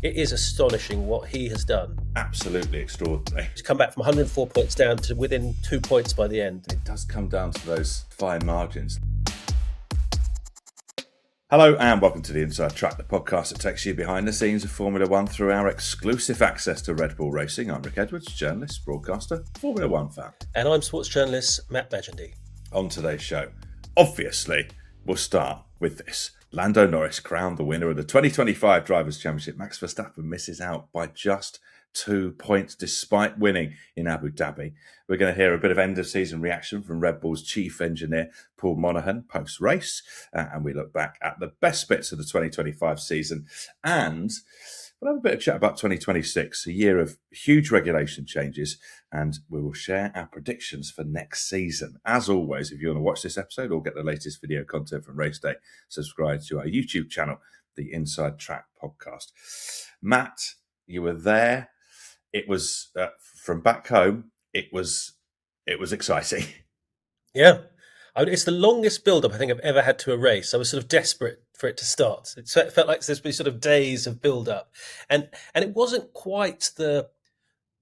It is astonishing what he has done. Absolutely extraordinary. He's come back from 104 points down to within 2 points by the end. It does come down to those fine margins. Hello and welcome to the Inside Track, the podcast that takes you behind the scenes of Formula One through our exclusive access to Red Bull Racing. I'm Rick Edwards, journalist, broadcaster, Formula One fan. And I'm sports journalist Matt Majendie. On today's show, obviously, we'll start with this. Lando Norris crowned the winner of the 2025 Drivers' Championship. Max Verstappen misses out by just 2 points despite winning in Abu Dhabi. We're going to hear a bit of end-of-season reaction from Red Bull's chief engineer, Paul Monahan, post-race. And we look back at the best bits of the 2025 season. And we'll have a bit of chat about 2026, a year of huge regulation changes. And we will share our predictions for next season. As always, if you want to watch this episode or get the latest video content from race day, subscribe to our YouTube channel, the Inside Track podcast. Matt, you were there. It was from back home. It was exciting. Yeah, it's the longest build-up I think I've ever had to a race. I was sort of desperate for it to start. It felt like there's been sort of days of build-up, and it wasn't quite the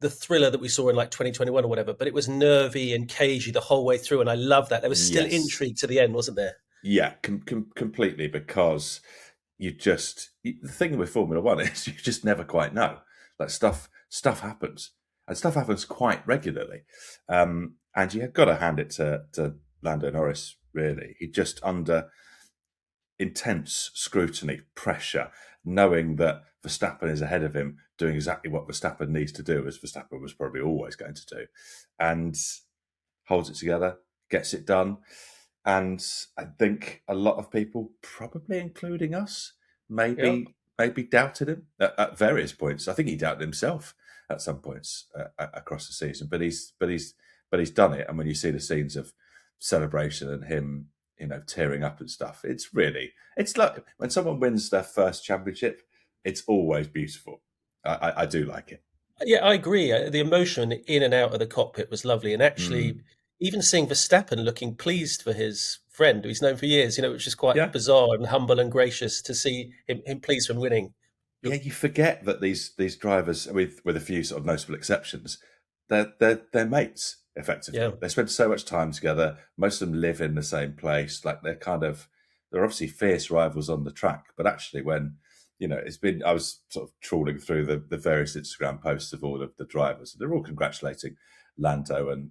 thriller that we saw in like 2021 or whatever, but it was nervy and cagey the whole way through, and I love that. There was still intrigue to the end, wasn't there? Yeah, completely, because the thing with Formula One is you just never quite know. Like stuff happens, and stuff happens quite regularly. And you've got to hand it to Lando Norris, really. He just under intense scrutiny, pressure, knowing that Verstappen is ahead of him, doing exactly what Verstappen needs to do, as Verstappen was probably always going to do, and holds it together, gets it done. And I think a lot of people, probably including us, maybe doubted him at various points. I think he doubted himself at some points across the season, but he's done it. And when you see the scenes of celebration and him, tearing up and stuff, it's like when someone wins their first championship, it's always beautiful. I do like it. Yeah, I agree. The emotion in and out of the cockpit was lovely, and actually, even seeing Verstappen looking pleased for his friend who he's known for years, which is quite bizarre and humble and gracious to see him pleased from winning. Yeah, you forget that these drivers, with a few sort of notable exceptions, they're mates effectively. Yeah. They spend so much time together. Most of them live in the same place. Like they're obviously fierce rivals on the track, but actually when I was sort of trawling through the various Instagram posts of all of the drivers. They're all congratulating Lando and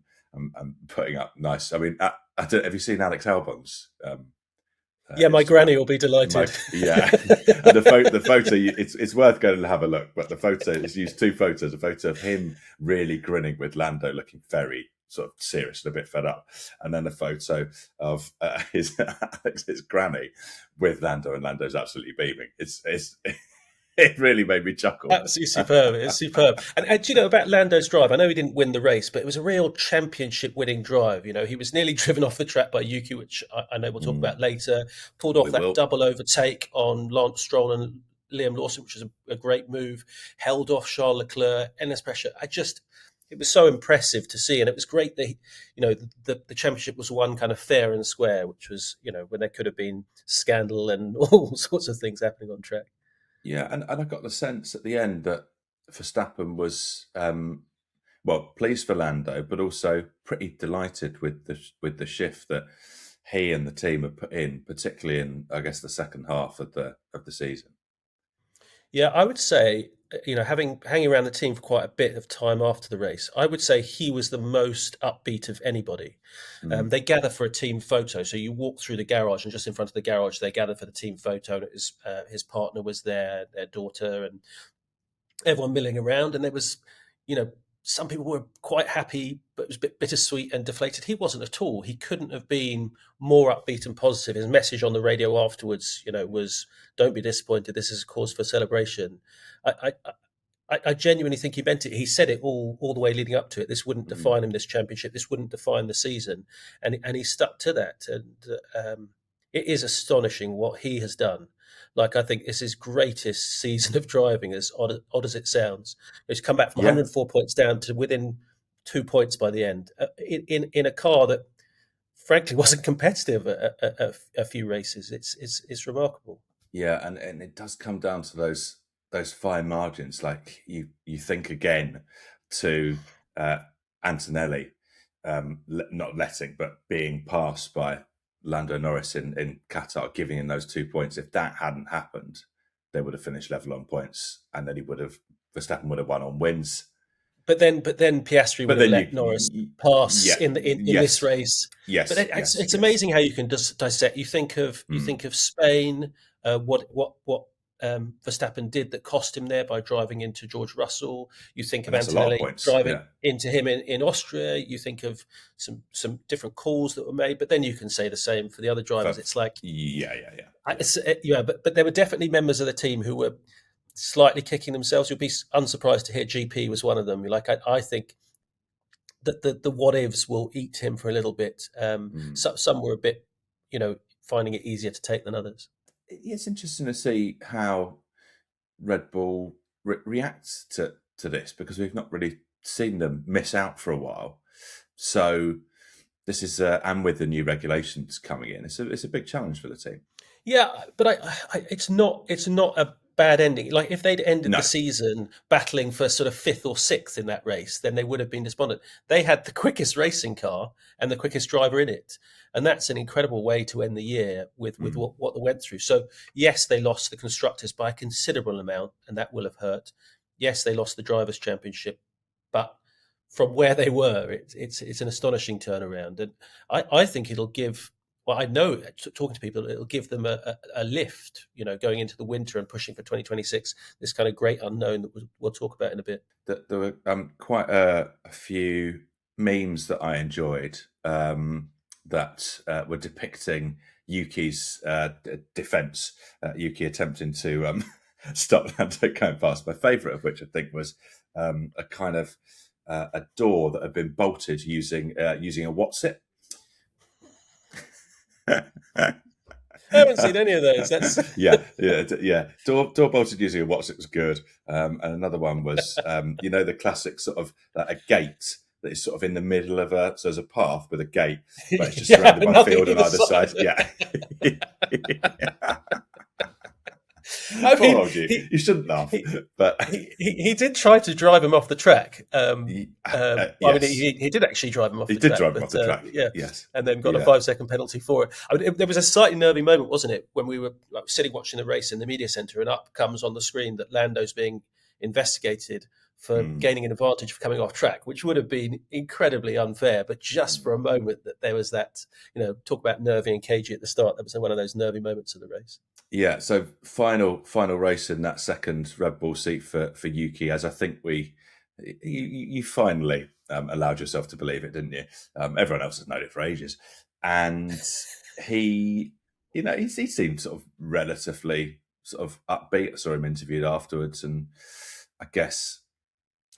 putting up nice. I mean, have you seen Alex Albon's? My granny will be delighted. And the photo, it's worth going and have a look. But the photo is used two photos: a photo of him really grinning with Lando, looking very sort of serious and a bit fed up, and then a photo of Alex's granny with Lando, and Lando's absolutely beaming. It really made me chuckle. Absolutely superb. It's superb. And do you know about Lando's drive? I know he didn't win the race, but it was a real championship-winning drive. He was nearly driven off the track by Yuki, which I know we'll talk about later. Pulled off double overtake on Lance Stroll and Liam Lawson, which was a great move. Held off Charles Leclerc. Endless pressure. It was so impressive to see, and it was great that the championship was won kind of fair and square, which was when there could have been scandal and all sorts of things happening on track. Yeah, and I got the sense at the end that Verstappen was pleased for Lando, but also pretty delighted with the shift that he and the team have put in, particularly in, I guess, the second half of the season. Yeah, I would say, hanging around the team for quite a bit of time after the race, I would say he was the most upbeat of anybody. They gather for a team photo. So you walk through the garage, and just in front of the garage, they gather for the team photo. And his partner was there, their daughter, and everyone milling around. And there was, some people were quite happy, but it was a bit bittersweet and deflated. He wasn't at all. He couldn't have been more upbeat and positive. His message on the radio afterwards, was, "Don't be disappointed. This is a cause for celebration." I genuinely think he meant it. He said it all the way leading up to it. This wouldn't define him, this championship. This wouldn't define the season. And he stuck to that. And it is astonishing what he has done. Like, I think it's his greatest season of driving, as odd as it sounds. He's come back from 104 points down to within 2 points by the end in a car that, frankly, wasn't competitive a few races. It's remarkable. Yeah, and it does come down to those those fine margins. Like you think again to Antonelli not letting, but being passed by Lando Norris in Qatar, giving him those 2 points. If that hadn't happened, they would have finished level on points, and then Verstappen would have won on wins. But then Piastri But would have then let Norris pass yeah, in this yes, race. But yes, it's amazing how you can dissect. You think of Spain, what Verstappen did that cost him there by driving into George Russell. You think and of that's a lot of Antonelli points. driving Yeah, into him in Austria. You think of some different calls that were made. But then you can say the same for the other drivers. It's like yeah. but there were definitely members of the team who were slightly kicking themselves. You'll be unsurprised to hear GP was one of them. Like I think that the what ifs will eat him for a little bit. So, some were a bit, finding it easier to take than others. It's interesting to see how Red Bull reacts to this, because we've not really seen them miss out for a while. So this is and with the new regulations coming in, it's a big challenge for the team. Yeah, but it's not a bad ending. Like if they'd ended No. the season battling for sort of fifth or sixth in that race, then they would have been despondent. They had the quickest racing car and the quickest driver in it, and that's an incredible way to end the year with what they went through. So yes, they lost the constructors by a considerable amount, and that will have hurt. Yes, they lost the drivers' championship, but from where they were, it's an astonishing turnaround, and I think it'll give. Well, I know talking to people, it'll give them a lift, going into the winter and pushing for 2026, this kind of great unknown that we'll talk about in a bit. There were quite a few memes that I enjoyed that were depicting Yuki's defence, Yuki attempting to stop Lando going past. My favourite of which I think was a kind of a door that had been bolted using a What's-It. I haven't seen any of those. That's yeah. Door bolted using a What's-It was good. And another one was, the classic sort of a gate that is sort of in the middle of so there's a path with a gate, but it's just surrounded by field on either side. Yeah. I mean, old you shouldn't laugh, but he did try to drive him off the track. Yes. I mean, he did actually drive him off the track. He did drive him off the track, yeah. Yes. And then got a 5-second penalty for it. I mean, there was a slightly nervy moment, wasn't it, when we were sitting watching the race in the media centre, and up comes on the screen that Lando's being investigated for gaining an advantage for coming off track, which would have been incredibly unfair. But just for a moment that there was that, talk about nervy and cagey at the start, that was one of those nervy moments of the race. Yeah, so final race in that second Red Bull seat for Yuki, as I think you finally allowed yourself to believe it, didn't you? Everyone else has known it for ages, and he seemed sort of relatively sort of upbeat. I saw him interviewed afterwards, and I guess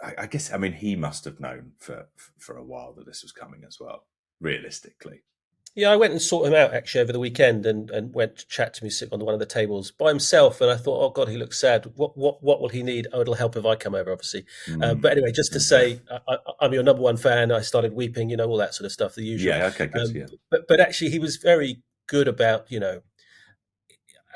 I mean he must have known for a while that this was coming as well, realistically. Yeah, I went and sought him out actually over the weekend and went to chat to me sitting on one of the tables by himself. And I thought, oh God, he looks sad. What will he need? Oh, it'll help if I come over, obviously. But anyway, just to say, I'm your number one fan. I started weeping, all that sort of stuff, the usual. Yeah, okay, good. Yeah. But actually, he was very good about,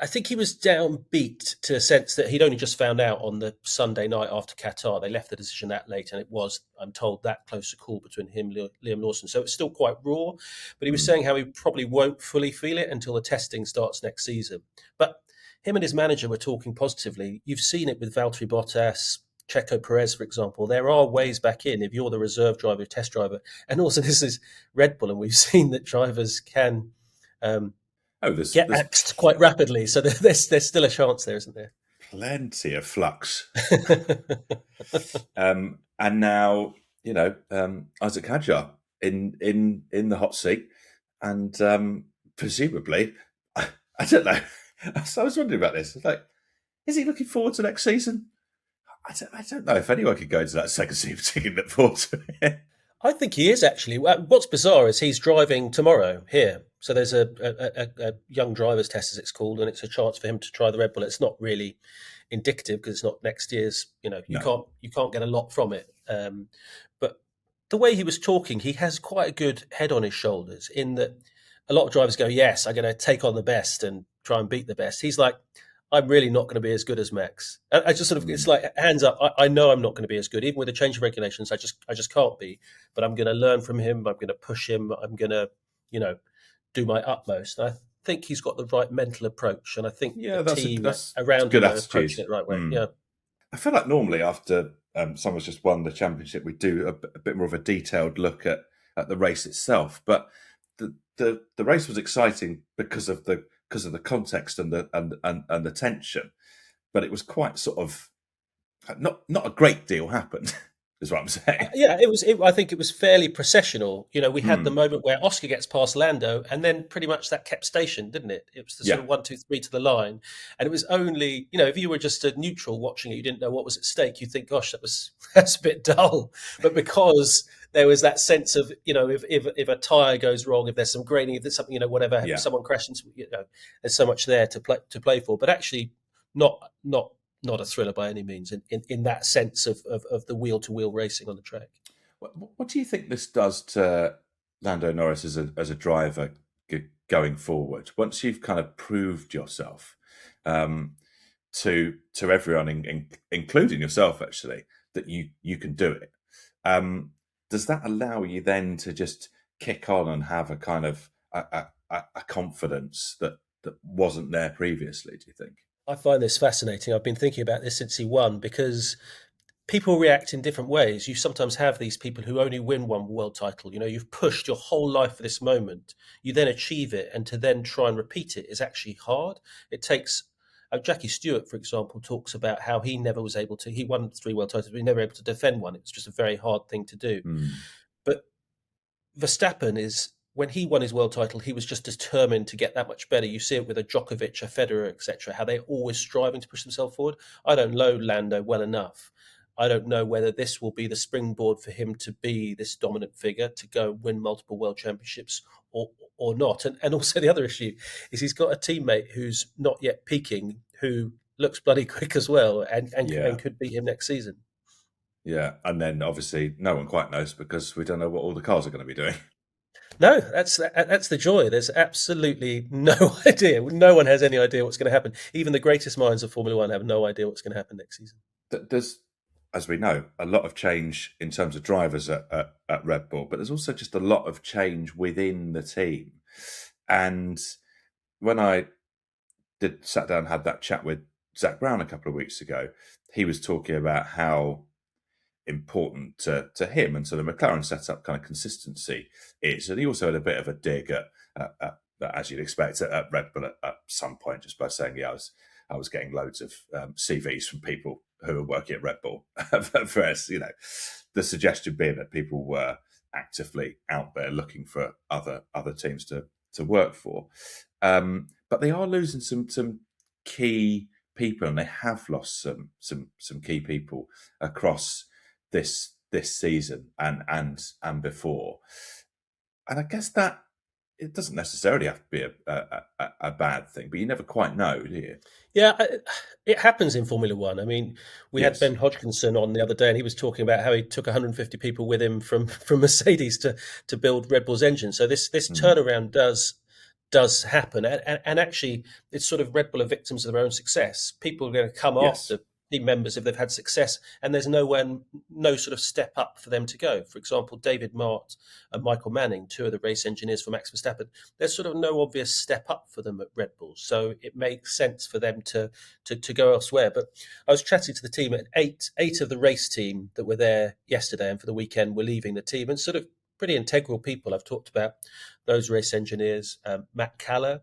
I think he was downbeat to a sense that he'd only just found out on the Sunday night after Qatar. They left the decision that late, and it was, I'm told, that close a call between him and Liam Lawson. So it's still quite raw. But he was saying how he probably won't fully feel it until the testing starts next season. But him and his manager were talking positively. You've seen it with Valtteri Bottas, Checo Perez, for example. There are ways back in if you're the reserve driver, test driver. And also this is Red Bull, and we've seen that drivers can... get axed quite rapidly, so there's still a chance there, isn't there? Plenty of flux. And now, Isaac Hajar in the hot seat, and presumably, I don't know. I was wondering about this. It's like, is he looking forward to next season? I don't know if anyone could go into that second seat particularly look forward to it. I think he is actually. What's bizarre is he's driving tomorrow here. So there's a young driver's test, as it's called, and it's a chance for him to try the Red Bull. It's not really indicative because it's not next year's. You can't get a lot from it. But the way he was talking, he has quite a good head on his shoulders. In that, a lot of drivers go, "Yes, I'm going to take on the best and try and beat the best." He's like, I'm really not going to be as good as Max. I just sort of, it's Mm. like hands up. I know I'm not going to be as good, even with a change of regulations. I just can't be. But I'm going to learn from him. I'm going to push him. I'm going to, you know, do my utmost. And I think he's got the right mental approach, and I think the Yeah, team that's a around good him are attitude. approaching it the right way. Mm. Yeah. I feel like normally after someone's just won the championship, we do a bit more of a detailed look at the race itself. But the race was exciting because of the context and and the tension. But it was quite sort of not a great deal happened, is what I'm saying. Yeah, it was. I think it was fairly processional. You know, we had the Hmm. moment where Oscar gets past Lando, and then pretty much that kept station, didn't it? It was the sort Yeah, of 1, 2, 3 to the line, and it was only, you know, if you were just a neutral watching it, you didn't know what was at stake. You'd think, "Gosh, that was that's a bit dull." But because there was that sense of, you know, if a tire goes wrong, if there's some grading, if there's something, you know, whatever, if yeah. someone crashes, you know, there's so much there to play for. But actually, not not a thriller by any means in that sense of the wheel to wheel racing on the track. What do you think this does to Lando Norris as a driver going forward? Once you've kind of proved yourself um, to everyone, including yourself, actually, that you can do it. Um, does that allow you then to just kick on and have a kind of a confidence that wasn't there previously? Do you think? I find this fascinating. I've been thinking about this since he won because people react in different ways. You sometimes have these people who only win one world title. You know, you've pushed your whole life for this moment. You then achieve it, and to then try and repeat it is actually hard. It takes. Jackie Stewart, for example, talks about how he never was able to. He won 3 world titles, but he never able to defend one. It was just a very hard thing to do. Mm. But Verstappen is when he won his world title, he was just determined to get that much better. You see it with a Djokovic, a Federer, etc. How they're always striving to push themselves forward. I don't know Lando well enough. I don't know whether this will be the springboard for him to be this dominant figure to go and win multiple world championships or not. And also the other issue is he's got a teammate who's not yet peaking, who looks bloody quick as well, and Yeah, could beat him next season. yeah, and then obviously no one quite knows because we don't know what all the cars are going to be doing. No, that's the joy. There's absolutely no idea. No one has any idea what's going to happen. Even the greatest minds of Formula One have no idea what's going to happen next season. There's, as we know, a lot of change in terms of drivers at Red Bull, but there's also just a lot of change within the team. And when I sat down and had that chat with Zach Brown a couple of weeks ago, he was talking about how important to him and to the McLaren setup kind of consistency is. And he also had a bit of a dig as you'd expect, at Red Bull at some point, just by saying, yeah, I was getting loads of CVs from people who were working at Red Bull. First, you know, the suggestion being that people were actively out there looking for other teams to work for. But they are losing some key people, and they have lost some key people across this season and before. And I guess that it doesn't necessarily have to be a bad thing, but you never quite know, do you? Yeah, it happens in Formula One. I mean, we had Yes. Ben Hodgkinson on the other day, and he was talking about how he took 150 people with him from Mercedes to build Red Bull's engine. So this Mm. turnaround does happen, and actually, it's sort of Red Bull are victims of their own success. People are going to come Yes. after team members if they've had success, and there's no sort of step up for them to go. For example, David Mart and Michael Manning, two of the race engineers for Max Verstappen, there's sort of no obvious step up for them at Red Bull, so it makes sense for them to go elsewhere. But I was chatting to the team, at eight of the race team that were there yesterday and for the weekend were leaving the team, and sort of pretty integral people. I've talked about those race engineers. Matt Caller,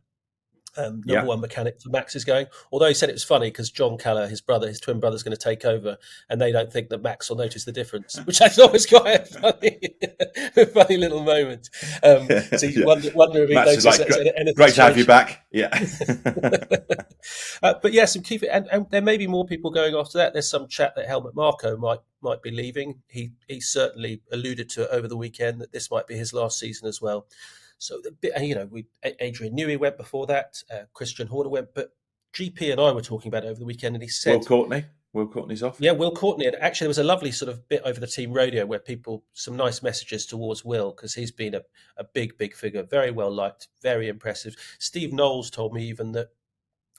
number Yeah. one mechanic for Max, is going. Although he said it was funny because John Caller, his brother, his twin brother, is going to take over, and they don't think that Max will notice the difference, which I thought was quite a funny little moment. So you Yeah. wonder if he Matt's is noticed like, anything great to have you strange. back. Yeah. But yeah, some key, and there may be more people going after that. There's some chat that Helmut Marko might be leaving. He certainly alluded to it over the weekend that this might be his last season as well. So you know, Adrian Newey went before that, Christian Horner went, but GP and I were talking about it over the weekend, and he Will said, Courtney. Will Courtney's off. yeah, Will Courtney. And actually, there was a lovely sort of bit over the team radio where some nice messages towards Will, because he's been a big figure, very well liked, very impressive. Steve Knowles told me even that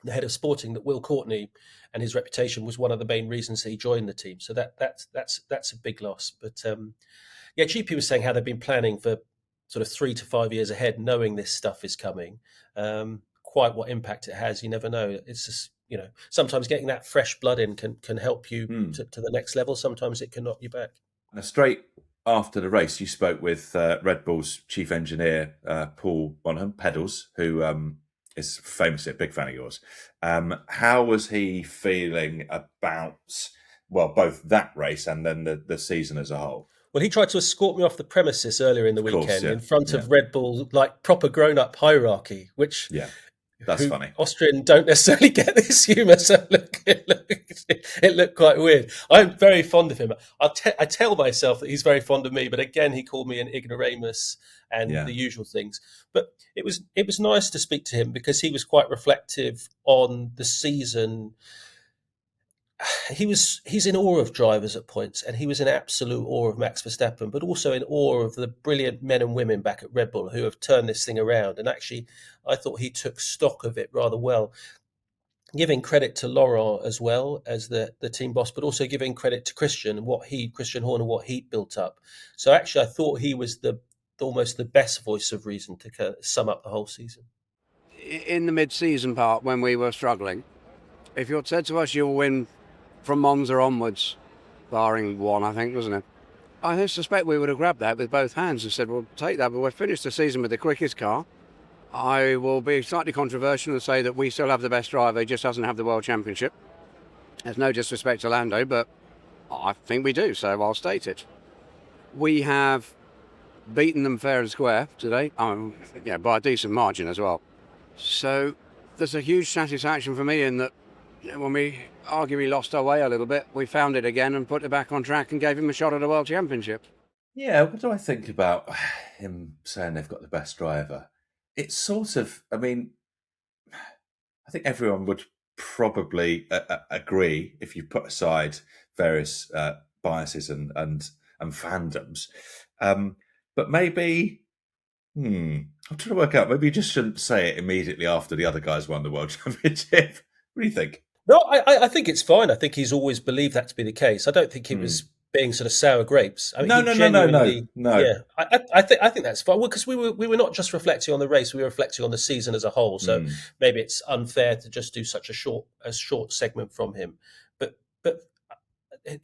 the head of sporting, that Will Courtney and his reputation was one of the main reasons that he joined the team. So that's a big loss. But yeah, GP was saying how they've been planning for sort of 3 to 5 years ahead, knowing this stuff is coming. Quite what impact it has, you never know. It's just, sometimes getting that fresh blood in can help you to the next level. Sometimes it can knock you back. Now, straight after the race, you spoke with Red Bull's chief engineer, Paul Pedals, who is famously a big fan of yours. How was he feeling about, well, both that race and then the season as a whole? Well, he tried to escort me off the premises earlier in the weekend yeah. in front of Red Bull, like proper grown-up hierarchy, which that's funny. Austrian don't necessarily get this humour, so it looked quite weird. I'm very fond of him. I tell myself that he's very fond of me, but again, he called me an ignoramus and the usual things. But it was nice to speak to him because he was quite reflective on the season. He's in awe of drivers at points, and he was in absolute awe of Max Verstappen, but also in awe of the brilliant men and women back at Red Bull who have turned this thing around. And actually, I thought he took stock of it rather well, giving credit to Laurent as well as the team boss, but also giving credit to Christian Horner, what he'd built up. So actually, I thought he was almost the best voice of reason to sum up the whole season. In the mid-season part, when we were struggling, if you'd said to us you'll win from Monza onwards, barring one, I think, wasn't it? I suspect we would have grabbed that with both hands and said, we'll take that, but we've finished the season with the quickest car. I will be slightly controversial and say that we still have the best driver, he just doesn't have the World Championship. There's no disrespect to Lando, but I think we do, so I'll state it. We have beaten them fair and square today, by a decent margin as well. So there's a huge satisfaction for me in that when we arguably lost our way a little bit, we found it again and put it back on track and gave him a shot at a World Championship. Yeah, what do I think about him saying they've got the best driver? It's sort of, I think everyone would probably agree if you put aside various biases and fandoms. But maybe, I'm trying to work out, maybe you just shouldn't say it immediately after the other guys won the World Championship. What do you think? No, I think it's fine. I think he's always believed that to be the case. I don't think he was being sort of sour grapes. I mean, no. Yeah, I think that's fine. Well, because we were not just reflecting on the race; we were reflecting on the season as a whole. So maybe it's unfair to just do such a short segment from him. But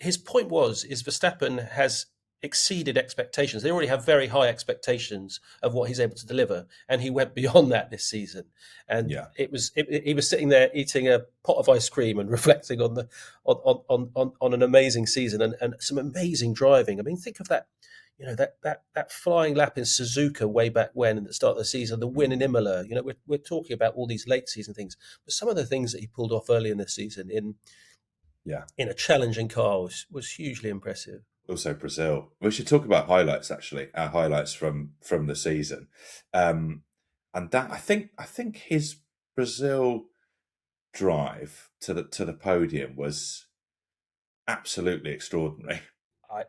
his point is Verstappen has exceeded expectations. They already have very high expectations of what he's able to deliver, and he went beyond that this season. And he was sitting there eating a pot of ice cream and reflecting on an amazing season and some amazing driving. I mean, think of that. That flying lap in Suzuka way back when at the start of the season, the win in Imola. We're talking about all these late season things, but some of the things that he pulled off early in this season in a challenging car was hugely impressive. Also Brazil. We should talk about highlights, actually. Our highlights from the season, and that I think his Brazil drive to the podium was absolutely extraordinary.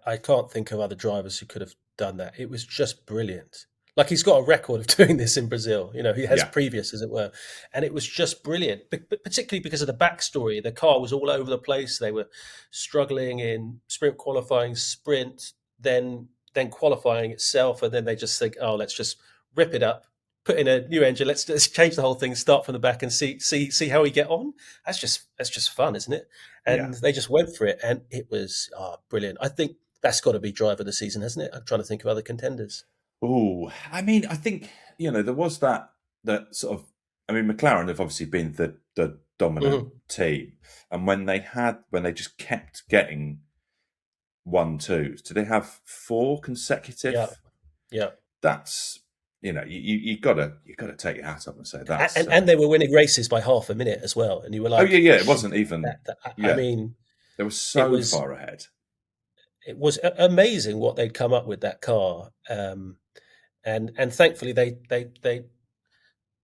I can't think of other drivers who could have done that. It was just brilliant. Like, he's got a record of doing this in Brazil. He has previous, as it were. And it was just brilliant, but particularly because of the backstory. The car was all over the place. They were struggling in sprint qualifying, then qualifying itself. And then they just think, oh, let's just rip it up, put in a new engine. Let's change the whole thing, start from the back and see how we get on. That's just fun, isn't it? And they just went for it. And it was brilliant. I think that's got to be driver of the season, hasn't it? I'm trying to think of other contenders. Oh, I think, there was that sort of, McLaren have obviously been the dominant team. And when they just kept getting 1-2s, did they have 4 consecutive? Yeah. That's, you gotta take your hat off and say that. And they were winning races by half a minute as well. And you were like, it wasn't even, they were so far ahead. It was amazing what they'd come up with, that car. And thankfully they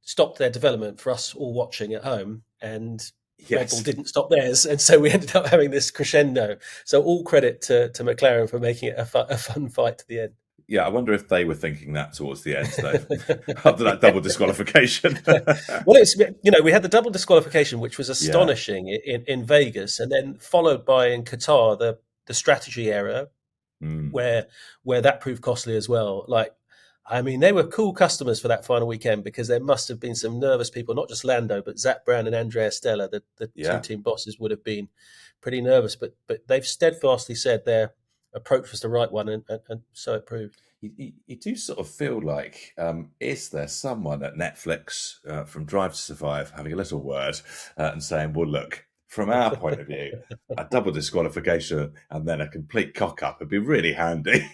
stopped their development for us all watching at home, and Red Bull didn't stop theirs, and so we ended up having this crescendo. So all credit to McLaren for making it a fun fight to the end. Yeah, I wonder if they were thinking that towards the end, though, after that double disqualification. Well, we had the double disqualification, which was Yeah. astonishing in Vegas, and then followed by in Qatar the strategy error Mm. where that proved costly as well. Like, I mean, they were cool customers for that final weekend because there must have been some nervous people, not just Lando, but Zach Brown and Andrea Stella, the two Yeah. team bosses, would have been pretty nervous. But they've steadfastly said their approach was the right one, and so it proved. You do sort of feel like, is there someone at Netflix from Drive to Survive having a little word and saying, well, look, from our point of view, a double disqualification and then a complete cock-up would be really handy.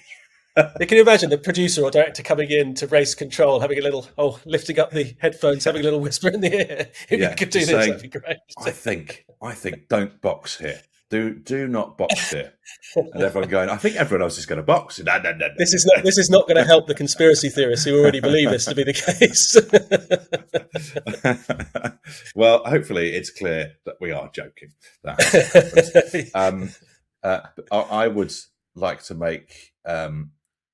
You can imagine the producer or director coming in to race control, having a little, lifting up the headphones, having a little whisper in the ear. If you could do this, saying, that'd be great. I think don't box here. Do not box here. And everyone going, I think everyone else is going to box. No. This is not going to help the conspiracy theorists who already believe this to be the case. Well, hopefully it's clear that we are joking. I would like to make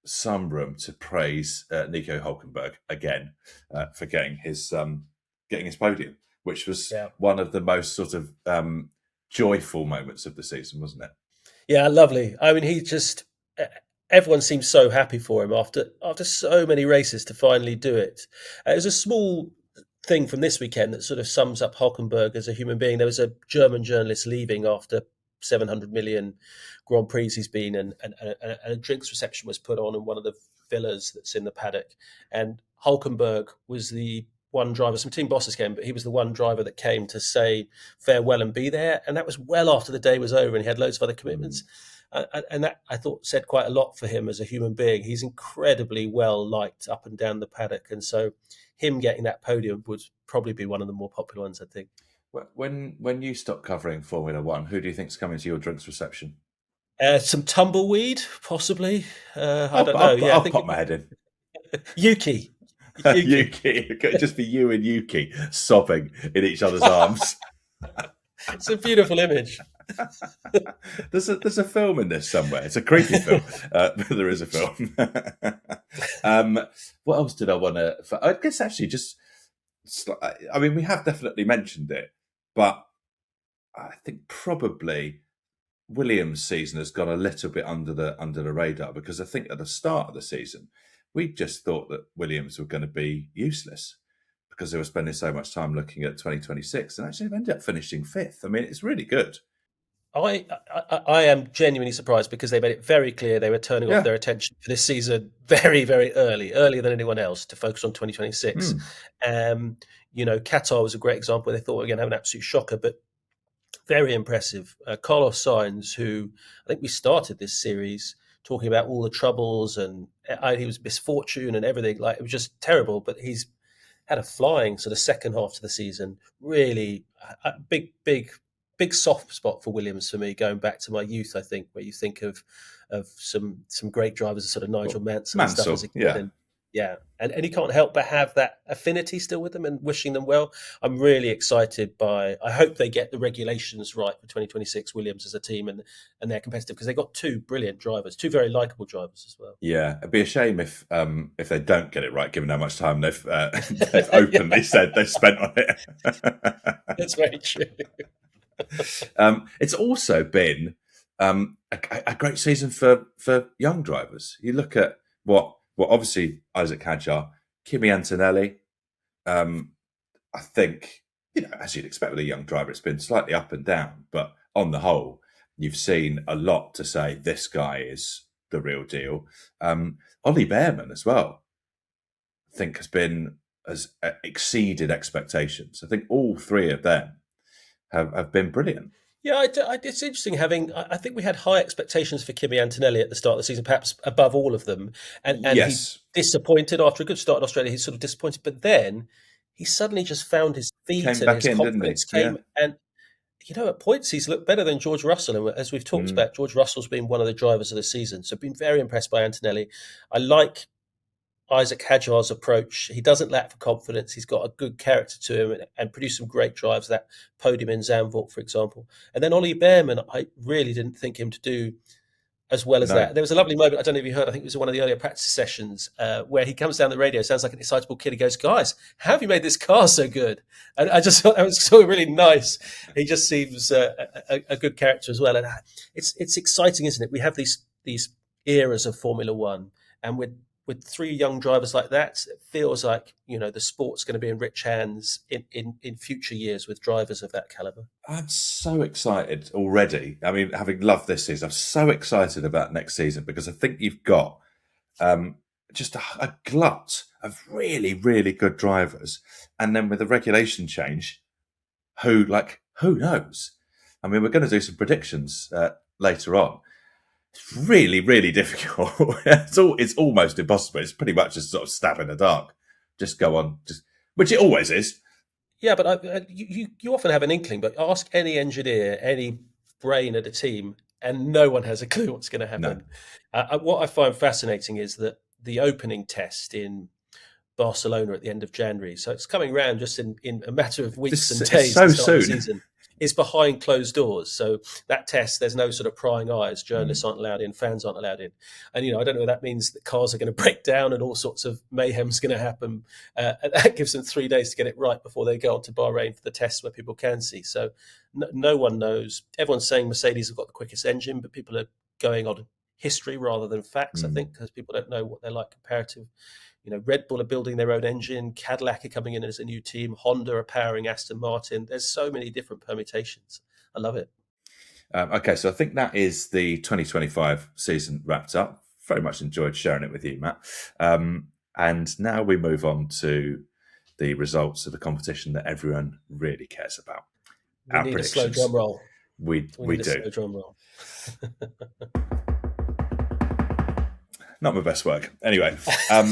some room to praise Nico Hulkenberg again for getting his podium, which was one of the most sort of joyful moments of the season, wasn't it? Yeah, lovely. I mean, everyone seems so happy for him after so many races to finally do it. It was a small thing from this weekend that sort of sums up Hulkenberg as a human being. There was a German journalist leaving after 700 million Grand Prix he's been, and a drinks reception was put on in one of the villas that's in the paddock. And Hulkenberg was the one driver, some team bosses came, but he was the one driver that came to say farewell and be there. And that was well after the day was over and he had loads of other commitments. And that, I thought, said quite a lot for him as a human being. He's incredibly well liked up and down the paddock. And so him getting that podium would probably be one of the more popular ones, I think. When you stop covering Formula One, who do you think's coming to your drinks reception? Some tumbleweed, possibly. I don't know. I'll pop my head in. Yuki. Yuki. It could just be you and Yuki sobbing in each other's arms. It's a beautiful image. There's a film in this somewhere. It's a creepy film, but there is a film. What else did I want to? I guess actually just. I mean, we have definitely mentioned it, but I think probably Williams' season has gone a little bit under the radar, because I think at the start of the season we just thought that Williams were going to be useless because they were spending so much time looking at 2026, and actually they've ended up finishing fifth. I mean, it's really good. I am genuinely surprised because they made it very clear they were turning off their attention for this season very, very earlier than anyone else, to focus on 2026. Qatar was a great example. They thought we were going to have an absolute shocker, but very impressive. Carlos Sainz, who I think we started this series talking about all the troubles and he was misfortune and everything. Like, it was just terrible, but he's had a flying sort of second half to the season. Really a big soft spot for Williams for me, going back to my youth, I think, where you think of some great drivers, sort of Nigel Mansell and stuff as a kid. And you can't help but have that affinity still with them and wishing them well. I'm really excited I hope they get the regulations right for 2026, Williams as a team, and they're competitive, because they got two brilliant drivers, two very likeable drivers as well. Yeah, it'd be a shame if they don't get it right, given how much time they've openly said they've spent on it. That's very true. It's also been a great season for young drivers. You look at what obviously Isaac Hajar, Kimi Antonelli. I think, as you'd expect with a young driver, it's been slightly up and down, but on the whole, you've seen a lot to say this guy is the real deal. Ollie Behrman as well, I think has exceeded expectations. I think all three of them have been brilliant. Yeah, it's interesting having. I think we had high expectations for Kimi Antonelli at the start of the season, perhaps above all of them, and yes. He disappointed after a good start in Australia. He's sort of disappointed, but then he suddenly just found his feet and his confidence came. And at points he's looked better than George Russell, and as we've talked about, George Russell's been one of the drivers of the season. So I've been very impressed by Antonelli. I like Isaac Hajar's approach. He doesn't lack for confidence. He's got a good character to him and produced some great drives, that podium in Zandvoort, for example. And then Ollie Behrman, I really didn't think him to do as well as No. that. There was a lovely moment, I don't know if you heard, I think it was one of the earlier practice sessions, where he comes down the radio, sounds like an excitable kid. He goes, "Guys, how have you made this car so good?" And I just thought that was sort of really nice. He just seems a good character as well. And it's exciting, isn't it? We have these eras of Formula One, and with three young drivers like that, it feels like, the sport's going to be in rich hands in future years with drivers of that caliber. I'm so excited already. I mean, having loved this season, I'm so excited about next season because I think you've got just a glut of really, really good drivers. And then with the regulation change, who knows? I mean, we're going to do some predictions later on. It's really, really difficult. It's almost impossible. It's pretty much just sort of stab in the dark. Just go on, which it always is. Yeah, but you often have an inkling. But ask any engineer, any brain at a team, and no one has a clue what's going to happen. No. What I find fascinating is that the opening test in Barcelona at the end of January, so it's coming around just in a matter of weeks and days. So to start the soon. Season. Is behind closed doors. So that test, there's no sort of prying eyes. Journalists aren't allowed in, fans aren't allowed in. And, I don't know if that means that cars are going to break down and all sorts of mayhem's going to happen. That gives them 3 days to get it right before they go on to Bahrain for the test where people can see. So no one knows. Everyone's saying Mercedes have got the quickest engine, but people are going on history rather than facts, I think, because people don't know what they're like comparative. Red Bull are building their own engine. Cadillac are coming in as a new team. Honda are powering Aston Martin. There's so many different permutations. I love it. Okay, so I think that is the 2025 season wrapped up. Very much enjoyed sharing it with you, Matt. And now we move on to the results of the competition that everyone really cares about. We need a slow drum roll. We do. A slow drum roll. Not my best work. Anyway,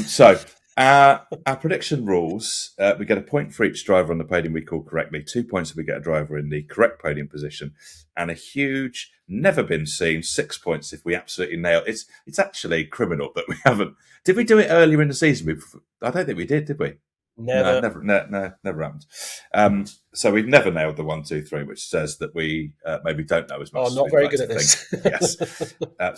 so our prediction rules, we get a point for each driver on the podium we call correctly, 2 points if we get a driver in the correct podium position, and a huge, never been seen 6 points if we absolutely nail it. It's actually criminal that we haven't. Did we do it earlier in the season? I don't think we did we? Never. No, never happened. So we've never nailed the 1, 2, 3, which says that we maybe don't know as much. Oh, not very good at this. Yes.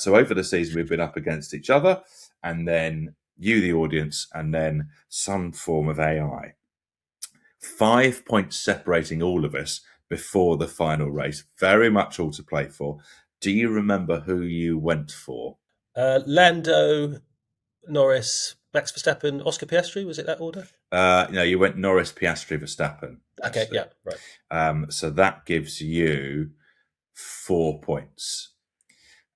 So over the season, we've been up against each other, and then you, the audience, and then some form of AI. 5 points separating all of us before the final race. Very much all to play for. Do you remember who you went for? Lando, Norris, Max Verstappen, Oscar Piastri. Was it that order? No, you went Norris, Piastri, Verstappen. Okay, yeah, right. So that gives you 4 points.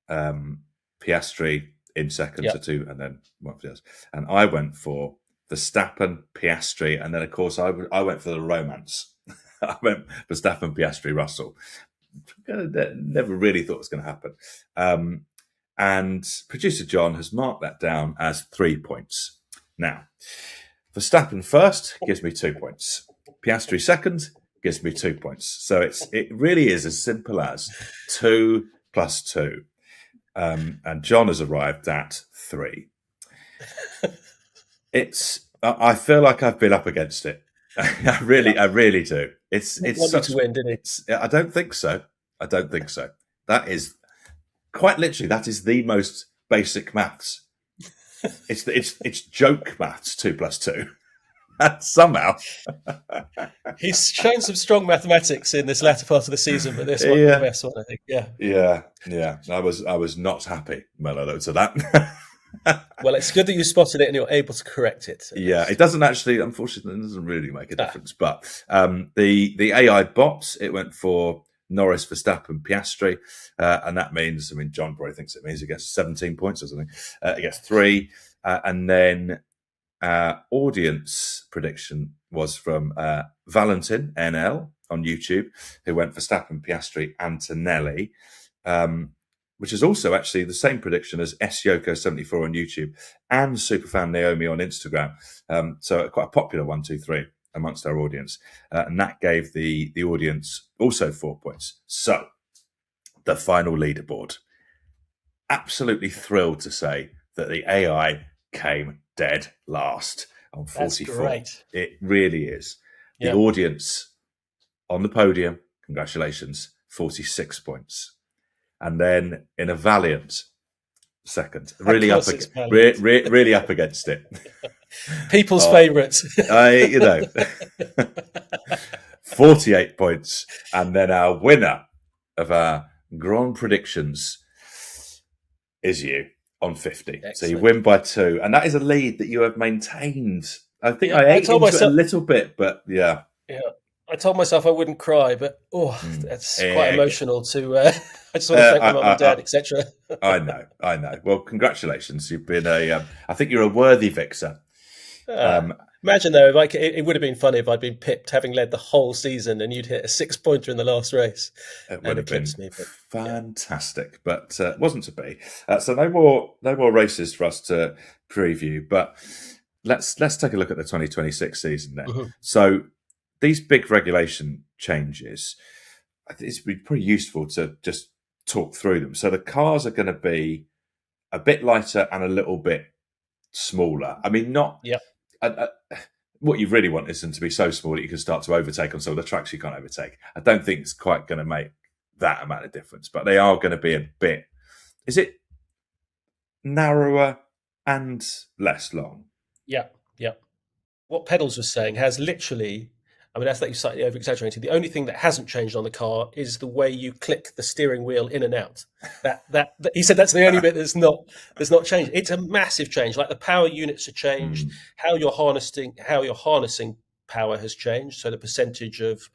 Piastri in second to 2, and then one for the others. And I went for Verstappen, Piastri, and then of course I went for the romance. I went Verstappen, Piastri, Russell. Never really thought it was going to happen. And producer John has marked that down as 3 points. Now, Verstappen first gives me 2 points. Piastri second gives me 2 points. So it really is as simple as 2 plus 2. And John has arrived at 3. I feel like I've been up against it. I really do. It's wanted to win, didn't it? I don't think so. That is quite literally, that is the most basic maths. It's joke maths, 2 plus 2. And somehow he's shown some strong mathematics in this latter part of the season, but this one the best one, I think. Yeah. I was not happy when I looked at that. Well, it's good that you spotted it and you're able to correct it. So. Yeah, it doesn't actually, unfortunately, it doesn't really make a difference. But the AI bots, it went for Norris, Verstappen, Piastri, and that means, John probably thinks it means he gets 17 points or something. He gets 3, and then audience prediction was from Valentin NL on YouTube, who went Verstappen, Piastri, Antonelli, which is also actually the same prediction as Syoko74 on YouTube and Superfan Naomi on Instagram. So quite a popular 1, 2, 3 amongst our audience. And that gave the audience also 4 points. So the final leaderboard. Absolutely thrilled to say that the AI came dead last on 44. That's great. It really is. The Yeah. audience on the podium, congratulations, 46 points. And then in a valiant, second. Of Really course, it's valiant. really up against it. People's favourites. You know, 48 points, and then our winner of our Grand predictions is you on 50. Excellent. So you win by 2, and that is a lead that you have maintained. I think Yeah, I ate into myself, it a little bit, but yeah. Yeah, I told myself I wouldn't cry, but that's quite emotional. I just want to thank my mum and dad, etc. I know. Well, congratulations. You've been I think you're a worthy victor. Imagine though, if it would have been funny if I'd been pipped, having led the whole season, and you'd hit a 6-pointer in the last race. It would have been fantastic, yeah. but it wasn't to be. So no more races for us to preview. But let's take a look at the 2026 season then. Mm-hmm. So these big regulation changes, I think it's pretty useful to just talk through them. So the cars are going to be a bit lighter and a little bit smaller. I mean, not. Yeah. What you really want is them to be so small that you can start to overtake on some of the tracks you can't overtake. I don't think it's quite going to make that amount of difference, but they are going to be a bit. Is it narrower and less long? Yeah. What Pedals was saying has literally. I mean, that's like slightly over-exaggerated. The only thing that hasn't changed on the car is the way you click the steering wheel in and out. That he said that's the only bit that's not changed. It's a massive change. Like the power units are changed. How you're harnessing power has changed. So the percentage of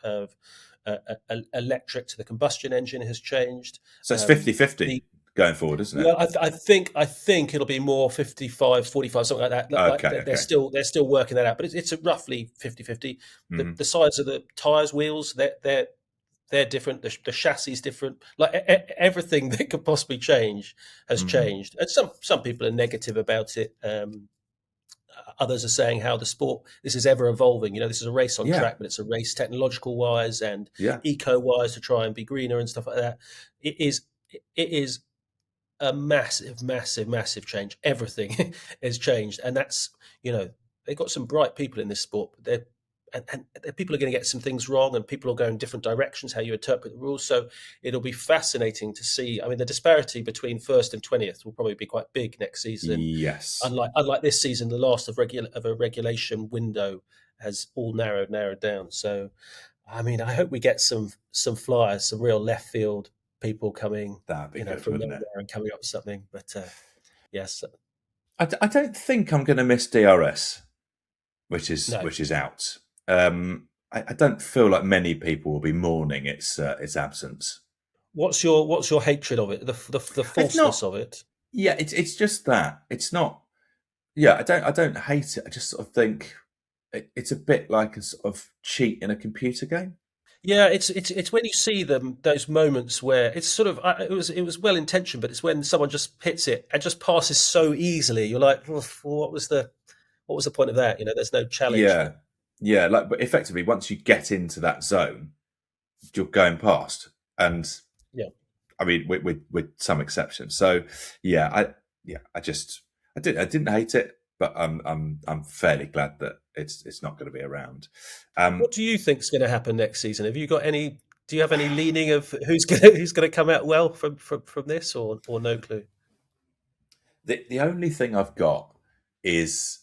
electric to the combustion engine has changed. So it's 50-50 going forward, isn't it? Well, I think it'll be more 55-45, something like that. Okay. They're still working that out, but it's a roughly 50-50. The size of the tires, wheels, they're different. The chassis is different. Like everything that could possibly change has changed. And some people are negative about it. Others are saying how the sport, this is ever evolving. This is a race on track, but it's a race technological wise and eco wise to try and be greener and stuff like that. It is a massive change. Everything has changed, and that's they've got some bright people in this sport. But and people are going to get some things wrong, and people are going different directions how you interpret the rules. So it'll be fascinating to see. I mean, the disparity between first and 20th will probably be quite big next season. Yes, unlike this season, the last of a regulation window has all narrowed down. So, I mean, I hope we get some flyers, some real left field people coming, from nowhere and coming up with something. But yes, I don't think I'm going to miss DRS, which is out. I don't feel like many people will be mourning its absence. What's your hatred of it? The falseness of it? Yeah, it's just that it's not. Yeah, I don't hate it. I just sort of think it's a bit like a sort of cheat in a computer game. Yeah, it's when you see those moments where it's sort of it was well intentioned, but it's when someone just hits it and just passes so easily. You're like, well, what was the point of that? There's no challenge. Yeah, but effectively, once you get into that zone, you're going past, and I mean, with some exceptions. So I didn't hate it, but I'm fairly glad that it's not going to be around. What do you think is going to happen next season? Have you got any? Do you have any leaning of who's going to come out well from this, or no clue? The only thing I've got is,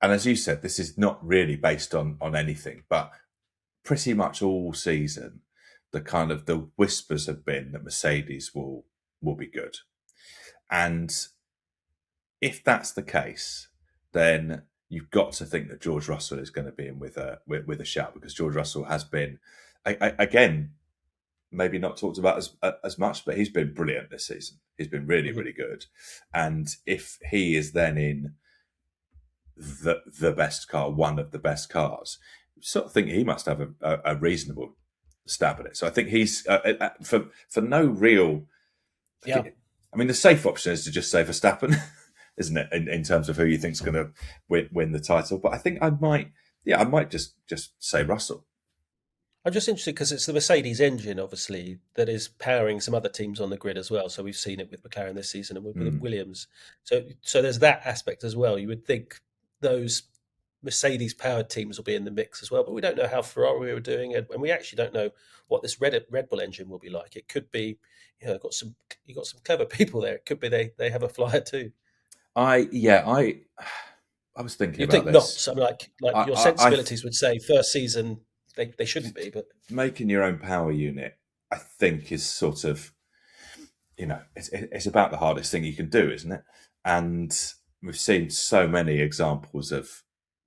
and as you said, this is not really based on anything, but pretty much all season, the whispers have been that Mercedes will be good, and if that's the case, then you've got to think that George Russell is going to be in with a shout, because George Russell has been, again, maybe not talked about as much, but he's been brilliant this season. He's been really, really good. And if he is then in the best car, one of the best cars, you sort of think he must have a reasonable stab at it. So I think he's for no real. Yeah. I mean, the safe option is to just say Verstappen. Isn't it, in terms of who you think's going to win the title? But I think I might just say Russell. I'm just interested because it's the Mercedes engine, obviously, that is powering some other teams on the grid as well. So we've seen it with McLaren this season and with Williams. So there's that aspect as well. You would think those Mercedes powered teams will be in the mix as well, but we don't know how Ferrari are doing it, and we actually don't know what this Red Bull engine will be like. It could be, got some clever people there. It could be they have a flyer too. I was thinking You'd about think not. this. So like your I sensibilities would say first season they shouldn't be, but making your own power unit, I think, is sort of, it's about the hardest thing you can do, isn't it? And we've seen so many examples of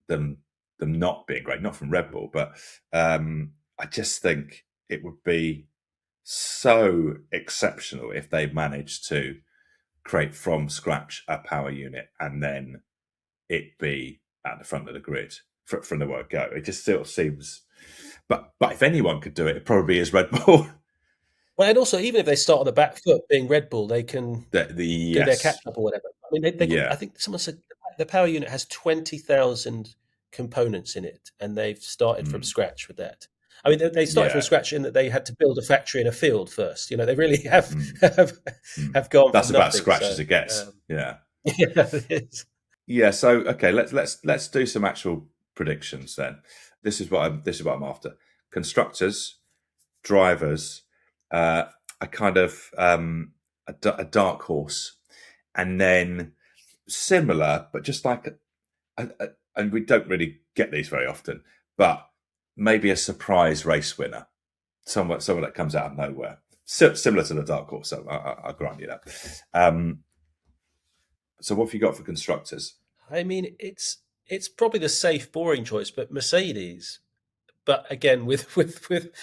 them not being great, not from Red Bull, but I just think it would be so exceptional if they managed to create from scratch a power unit and then it be at the front of the grid from the word go. It just sort of seems, but if anyone could do it, it probably is Red Bull. Well, and also even if they start on the back foot, being Red Bull, they can do their Yes. catch up or whatever. I mean, they Yeah. I think someone said the power unit has 20,000 components in it, and they've started from scratch with that. I mean, they started from scratch in that they had to build a factory in a field first. They really have gone. That's from about nothing, scratch so, as it gets. Yeah, it is. Yeah. So okay, let's do some actual predictions then. This is what I'm after. Constructors, drivers, a kind of a dark horse, and then similar, but just like and we don't really get these very often, but maybe a surprise race winner, someone that comes out of nowhere, similar to the dark horse. So I'll grant you that. So what have you got for constructors? I mean, it's probably the safe, boring choice, but Mercedes. But again, with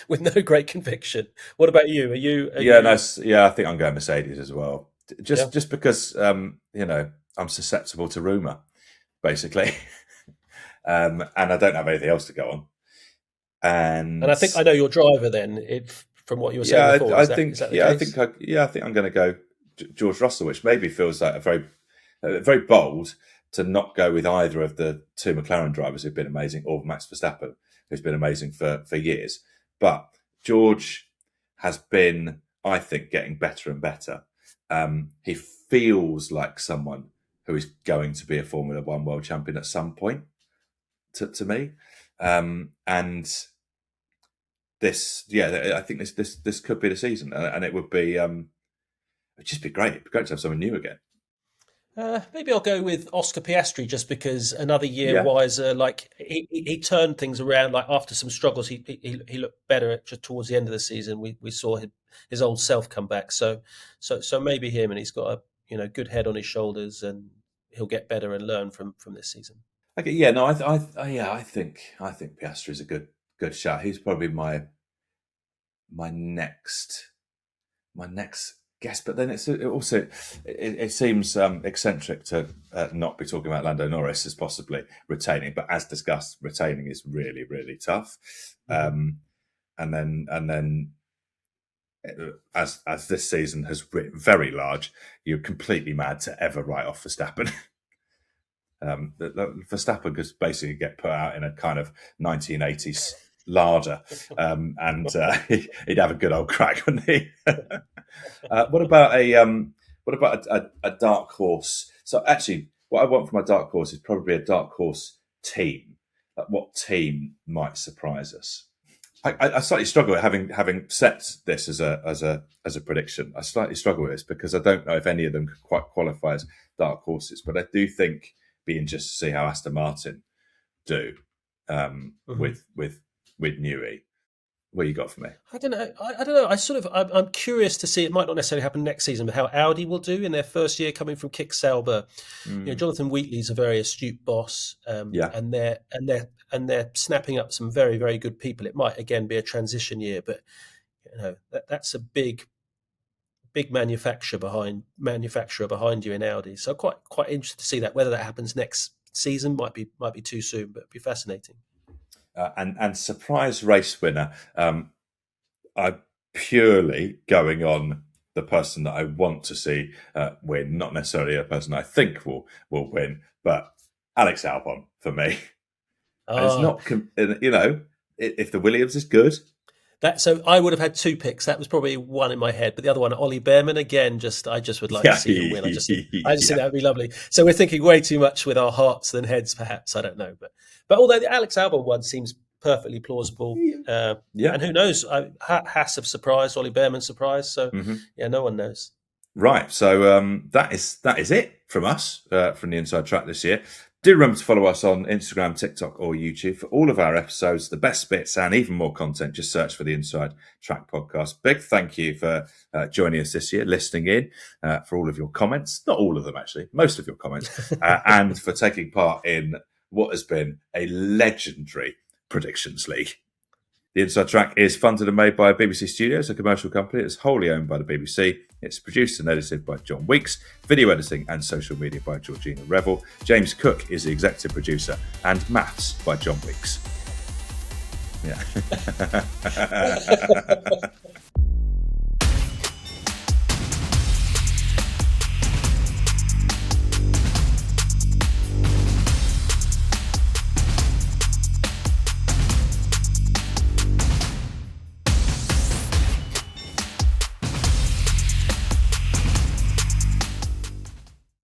no great conviction. What about you? Are you? I think I'm going Mercedes as well. Just because I'm susceptible to rumor, basically, and I don't have anything else to go on. And I think I know your driver. Then, from what you were saying before, I think I'm going to go George Russell, which maybe feels like very bold to not go with either of the two McLaren drivers who've been amazing, or Max Verstappen, who's been amazing for years. But George has been, I think, getting better and better. He feels like someone who is going to be a Formula One world champion at some point, to me. And this, I think this could be the season, and it would be, it'd just be great. It'd be great to have someone new again. Maybe I'll go with Oscar Piastri just because another year wiser. Like he turned things around. Like after some struggles, he looked better just towards the end of the season. We saw his old self come back. So maybe him, and he's got a good head on his shoulders, and he'll get better and learn from this season. Okay, yeah, no, I think Piastri is a good shout. He's probably my next guess, but then it seems eccentric to not be talking about Lando Norris as possibly retaining, but as discussed, retaining is really, really tough. And then as this season has written very large, you're completely mad to ever write off Verstappen. Verstappen could basically get put out in a kind of 1980s larder, and he'd have a good old crack, wouldn't he? What about a dark horse? So actually, what I want from a dark horse is probably a dark horse team. Like what team might surprise us? I slightly struggle with having set this as a prediction. I slightly struggle with this because I don't know if any of them could quite qualify as dark horses, but I do think it'd be interesting to see how Aston Martin do with Newey. What you got for me? I don't know. I don't know. I'm curious to see. It might not necessarily happen next season, but how Audi will do in their first year coming from Kick Sauber. Jonathan Wheatley's a very astute boss, and they're snapping up some very, very good people. It might again be a transition year, but that's a big manufacturer behind you in Audi. So quite interested to see that. Whether that happens next season might be too soon, but it'd be fascinating. And surprise race winner. I'm purely going on the person that I want to see win, not necessarily a person I think will win, but Alex Albon for me. It's not, if the Williams is good. So I would have had 2 picks. That was probably one in my head, but the other one, Ollie Behrman, again, I just would like to see him win. I just think that would be lovely. So we're thinking way too much with our hearts than heads, perhaps. I don't know, but although the Alex Albon one seems perfectly plausible, and who knows? Haas have surprised, Ollie Behrman surprised. So no one knows. Right, so that is it from us from the Inside Track this year. Do remember to follow us on Instagram, TikTok or YouTube for all of our episodes, the best bits and even more content. Just search for the Inside Track podcast. Big thank you for joining us this year, listening in, for all of your comments. Not all of them, actually, most of your comments, and for taking part in what has been a legendary Predictions League. The Inside Track is funded and made by BBC Studios, a commercial company that's wholly owned by the BBC. It's produced and edited by John Weeks, video editing and social media by Georgina Revel. James Cook is the executive producer, and maths by John Weeks. Yeah.